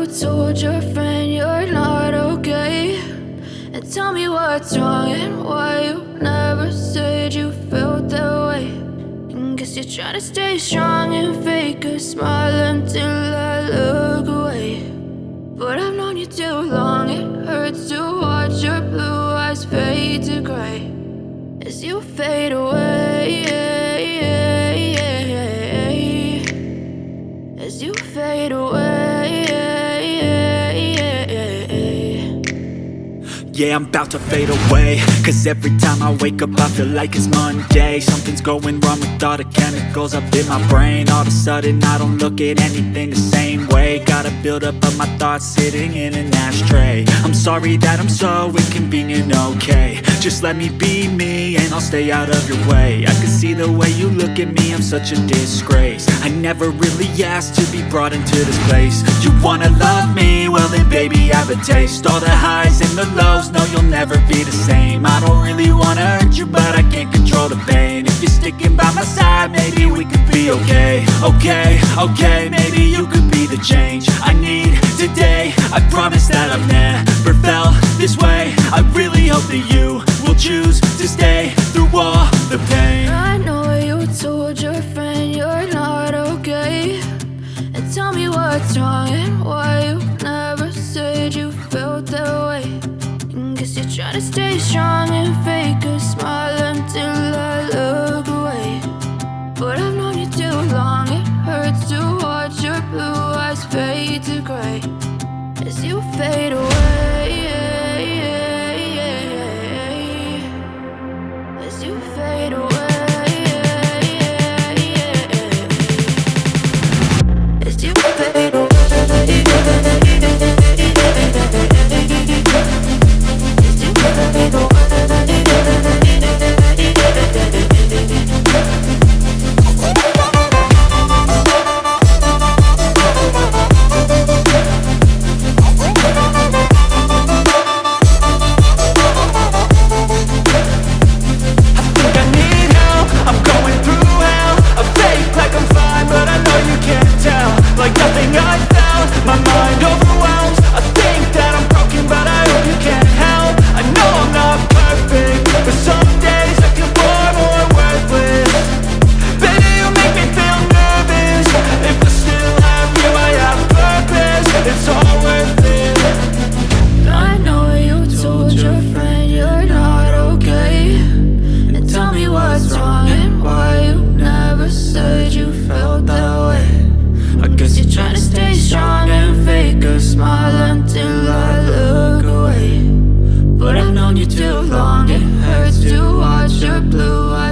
told your friend you're not okay, and tell me what's wrong and why you never said you felt that way. And guess you're trying to stay strong and fake a smile until I look away. But I've known you too long, it hurts to watch your blue eyes fade to gray as you fade away, as you fade away. Yeah, I'm about to fade away, cause every time I wake up I feel like it's Monday. Something's going wrong with all the chemicals up in my brain. All of a sudden I don't look at anything the same way. Got a buildup of my thoughts sitting in an ashtray. I'm sorry that I'm so inconvenient, okay. Just let me be me and I'll stay out of your way. I can see the way you look at me, I'm such a disgrace. I never really asked to be brought into this place. You wanna love me? Well then baby, have a taste. All the highs and the lows, no, you'll never be the same. I don't really wanna hurt you, but I can't control the pain. If you're sticking by my side, maybe we could be okay. Okay, maybe you could be the change I need today. I promise that I've never felt this way. I really hope that you will choose to stay through all the pain. I know you told your friend you're not okay, and tell me what's wrong and why you never said you felt that way. Guess you're trying to stay strong and fake a smile until I look away. But I've known you too long, it hurts to watch your blue eyes fade to gray as you fade away, as you fade away, as you fade away. Too long, it hurts to watch your blue eyes